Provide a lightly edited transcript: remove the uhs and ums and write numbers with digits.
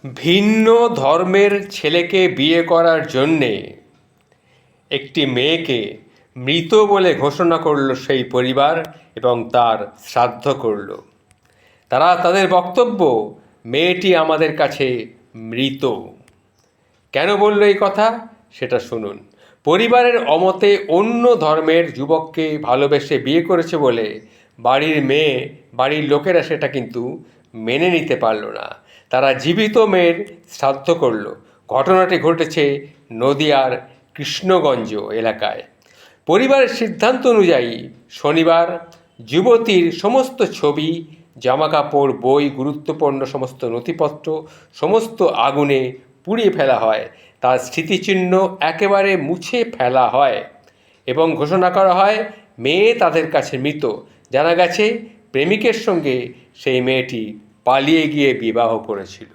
ভিন্ন ধর্মের ছেলেকে বিয়ে করার জন্যে একটি মেয়েকে মৃত বলে ঘোষণা করল সেই পরিবার এবং তার শ্রাদ্ধ করল। তাদের বক্তব্য, মেয়েটি আমাদের কাছে মৃত। কেন বলল এই কথা সেটা শুনুন। পরিবারের অমতে অন্য ধর্মের যুবককে ভালোবেসে বিয়ে করেছে বলে বাড়ির লোকেরা সেটা কিন্তু মেনে নিতে পারল না। তারা জীবিত মেয়ের শ্রাদ্ধ করল। ঘটনাটি ঘটেছে নদিয়ার কৃষ্ণগঞ্জ এলাকায়। পরিবারের সিদ্ধান্ত অনুযায়ী শনিবার যুবতীর সমস্ত ছবি, জামাকাপড়, বই, গুরুত্বপূর্ণ সমস্ত নথিপত্র সমস্ত আগুনে পুড়িয়ে ফেলা হয়। তার স্মৃতিচিহ্ন একেবারে মুছে ফেলা হয় এবং ঘোষণা করা হয় মেয়ে তাদের কাছে মৃত। জানা গেছে প্রেমিকের সঙ্গে সেই মেয়েটি পালিয়ে গিয়ে বিবাহ করেছিল।